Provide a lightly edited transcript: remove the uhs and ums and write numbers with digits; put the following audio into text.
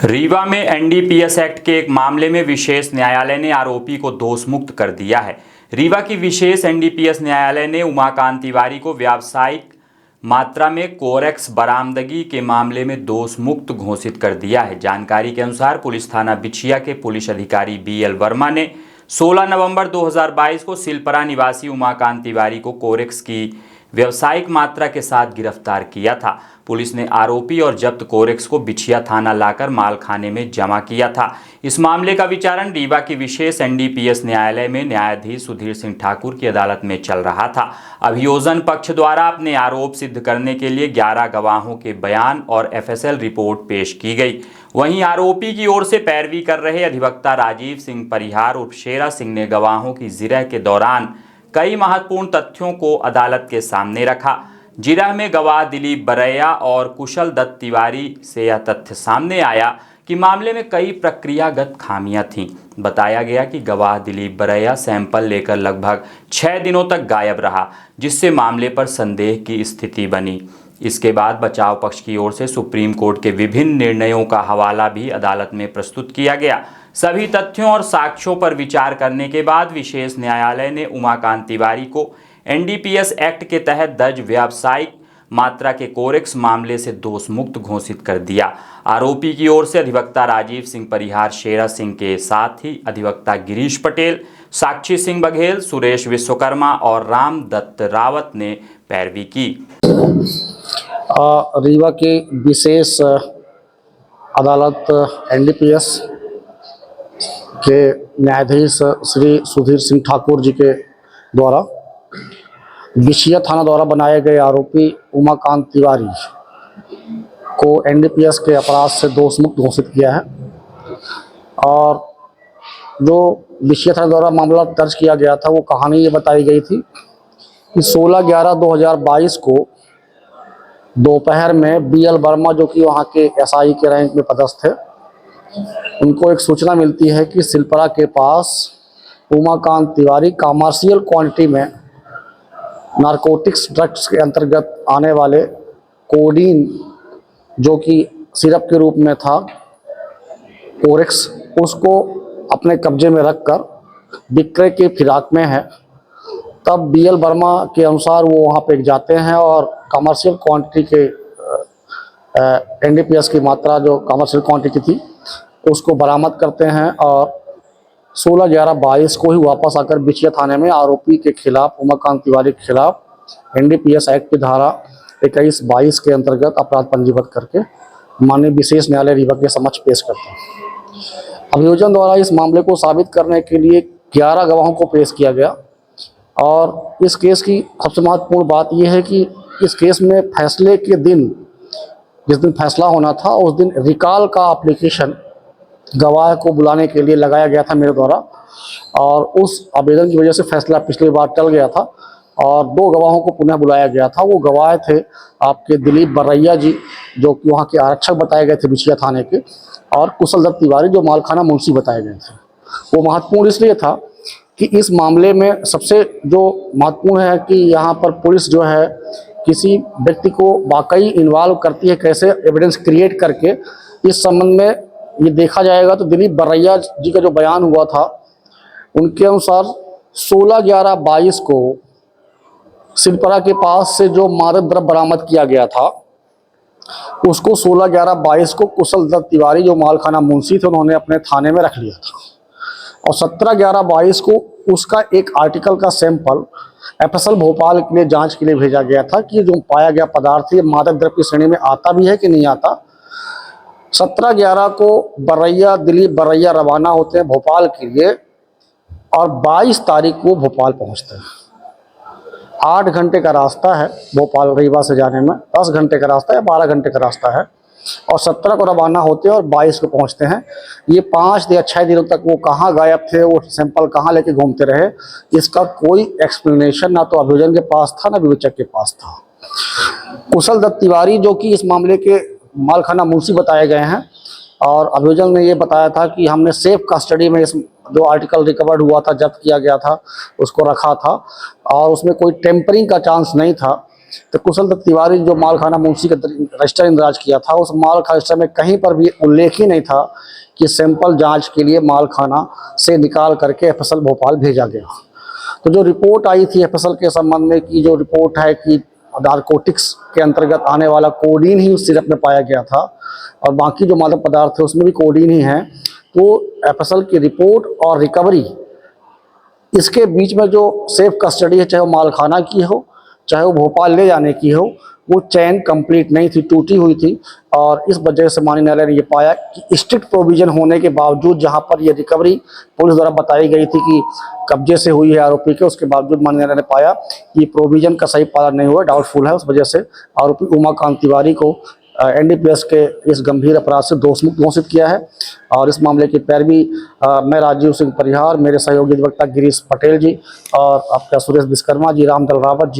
रीवा में NDPS act के एक मामले में विशेष न्यायालय ने आरोपी को दोषमुक्त कर दिया है। रीवा की विशेष एनडीपीएस न्यायालय ने उमाकांत तिवारी को व्यावसायिक मात्रा में कोरेक्स बरामदगी के मामले में दोषमुक्त घोषित कर दिया है। जानकारी के अनुसार पुलिस थाना बिछिया के पुलिस अधिकारी बीएल वर्मा ने 16 नवंबर 2022 को सिलपरा निवासी उमाकांत तिवारी को कोरेक्स की व्यावसायिक मात्रा के साथ गिरफ्तार किया था। पुलिस ने आरोपी और जब्त कोरेक्स को बिछिया थाना लाकर मालखाने में जमा किया था। इस मामले का विचारण रीवा की विशेष एनडीपीएस न्यायालय में न्यायाधीश सुधीर सिंह ठाकुर की अदालत में चल रहा था। अभियोजन पक्ष द्वारा अपने आरोप सिद्ध करने के लिए 11 गवाहों के बयान और एफएसएल रिपोर्ट पेश की गई। वहीं आरोपी की ओर से पैरवी कर रहे अधिवक्ता राजीव सिंह परिहार उर्फ शेरा सिंह ने गवाहों की जिरह के दौरान कई महत्वपूर्ण तथ्यों को अदालत के सामने रखा। जिरह में गवाह दिलीप बरैया और कुशल दत्त तिवारी से यह तथ्य सामने आया कि मामले में कई प्रक्रियागत खामियां थीं। बताया गया कि गवाह दिलीप बरैया सैंपल लेकर लगभग 6 दिनों तक गायब रहा, जिससे मामले पर संदेह की स्थिति बनी। इसके बाद बचाव पक्ष की ओर से सुप्रीम कोर्ट के विभिन्न निर्णयों का हवाला भी अदालत में प्रस्तुत किया गया। सभी तथ्यों और साक्ष्यों पर विचार करने के बाद विशेष न्यायालय ने उमाकांत तिवारी को एनडीपीएस एक्ट के तहत दर्ज व्यावसायिक मात्रा के कोरेक्स मामले से दोषमुक्त घोषित कर दिया। आरोपी की ओर से अधिवक्ता राजीव सिंह परिहार शेरा सिंह के साथ ही अधिवक्ता गिरीश पटेल, साक्षी सिंह बघेल, सुरेश विश्वकर्मा और राम दत्त रावत ने पैरवी की। रीवा की विशेष अदालत एनडीपीएस के न्यायाधीश श्री सुधीर सिंह ठाकुर जी के द्वारा बिछिया थाना द्वारा बनाए गए आरोपी उमाकांत तिवारी को एनडीपीएस के अपराध से दोषमुक्त घोषित किया है। और जो बिछिया थाना द्वारा मामला दर्ज किया गया था वो कहानी ये बताई गई थी कि 16/11/2022 को दोपहर में बीएल वर्मा, जो कि वहाँ के एसआई के रैंक में पदस्थ थे, उनको एक सूचना मिलती है कि सिलपरा के पास उमाकांत तिवारी कमर्शियल क्वांटिटी में नारकोटिक्स ड्रग्स के अंतर्गत आने वाले कोडीन, जो कि सिरप के रूप में था, कोरेक्स, उसको अपने कब्जे में रखकर विक्रय के फिराक में है। तब बीएल वर्मा के अनुसार वो वहाँ पे जाते हैं और कमर्शियल क्वांटिटी के एनडीपीएस की मात्रा जो कमर्शियल क्वांटिटी थी उसको बरामद करते हैं और 16/11/22 को ही वापस आकर बिछिया थाने में आरोपी के खिलाफ, उमाकांत तिवारी के खिलाफ एनडीपीएस एक्ट की धारा 21-22 के अंतर्गत अपराध पंजीबद्ध करके माननीय विशेष न्यायालय रीवा के समक्ष पेश करते हैं। अभियोजन द्वारा इस मामले को साबित करने के लिए 11 गवाहों को पेश किया गया। और इस केस की सबसे महत्वपूर्ण बात यह है कि इस केस में फैसले के दिन, जिस दिन फैसला होना था, उस दिन रिकॉल का एप्लीकेशन गवाह को बुलाने के लिए लगाया गया था मेरे द्वारा, और उस आवेदन की वजह से फैसला पिछली बार टल गया था और 2 गवाहों को पुनः बुलाया गया था। वो गवाह थे आपके दिलीप बरैया जी, जो कि वहाँ के आरक्षक बताए गए थे बिछिया थाने के, और कुशल दत्त तिवारी, जो मालखाना मुंशी बताए गए थे। वो महत्वपूर्ण इसलिए था कि इस मामले में सबसे जो महत्वपूर्ण है कि यहाँ पर पुलिस जो है किसी व्यक्ति को वाकई इन्वॉल्व करती है, कैसे एविडेंस क्रिएट करके। इस संबंध में ये देखा जाएगा तो दिलीप बरैया जी का जो बयान हुआ था, उनके अनुसार 16/11/22 को सिलपरा के पास से जो मादक द्रव्य बरामद किया गया था उसको 16/11/22 को कुशल दत्त तिवारी, जो मालखाना मुंशी थे, उन्होंने अपने थाने में रख लिया था। और 17/11/22 को उसका एक आर्टिकल का सैंपल एफएसएल भोपाल के लिए जांच के लिए भेजा गया था कि जो पाया गया पदार्थ ये मादक द्रव्य की श्रेणी में आता भी है कि नहीं आता। 17/11 को दिलीप बरैया रवाना होते हैं भोपाल के लिए और 22 तारीख को भोपाल पहुंचते हैं। 8 घंटे का रास्ता है भोपाल रीवा से जाने में, 10 घंटे का रास्ता है, 12 घंटे का रास्ता है। और 17 को रवाना होते हैं और 22 को पहुंचते हैं। ये 5 या 6 दिनों तक वो कहाँ गायब थे, वो सैंपल कहाँ लेके घूमते रहे, इसका कोई एक्सप्लेनेशन ना तो अभियोजन के पास था ना विवेचक के पास था। कुशल दत्त तिवारी, जो कि इस मामले के मालखाना मुंशी बताए गए हैं, और अभियोजन ने ये बताया था कि हमने सेफ कस्टडी में इस जो आर्टिकल रिकवर्ड हुआ था, जब्त किया गया था, उसको रखा था और उसमें कोई टेम्परिंग का चांस नहीं था। तो कुशल दत्त तिवारी जो मालखाना मुंशी का रजिस्टर इंदराज किया था, उस मालखाना रजिस्टर में कहीं पर भी उल्लेख ही नहीं था कि सैंपल जांच के लिए मालखाना से निकाल करके एफएसएल भोपाल भेजा गया। तो जो रिपोर्ट आई थी एफएसएल के संबंध में की जो रिपोर्ट है कि नारकोटिक्स के अंतर्गत आने वाला कोडीन ही उस सिरप में पाया गया था और बाकी जो मादक पदार्थ थे उसमें भी कोडीन ही है, तो एफएसएल की रिपोर्ट और रिकवरी इसके बीच में जो सेफ कस्टडी है, चाहे वो मालखाना की हो चाहे वो भोपाल ले जाने की हो, वो चैन कंप्लीट नहीं थी, टूटी हुई थी। और इस वजह से माननीय न्यायालय ने ये पाया कि स्ट्रिक्ट प्रोविजन होने के बावजूद जहां पर ये रिकवरी पुलिस द्वारा बताई गई थी कि कब्जे से हुई है आरोपी के, उसके बावजूद माननीय न्यायालय ने पाया कि प्रोविजन का सही पालन नहीं हुआ, डाउटफुल है। उस वजह से आरोपी उमाकांत तिवारी को एनडीपीएस के इस गंभीर अपराध से दोषमुक्त घोषित किया है। और इस मामले की पैरवी मैं राजीव सिंह परिहार, मेरे सहयोगी अधिवक्ता गिरीश पटेल जी और आपका सुरेश विश्वकर्मा जी, रामदल रावत जी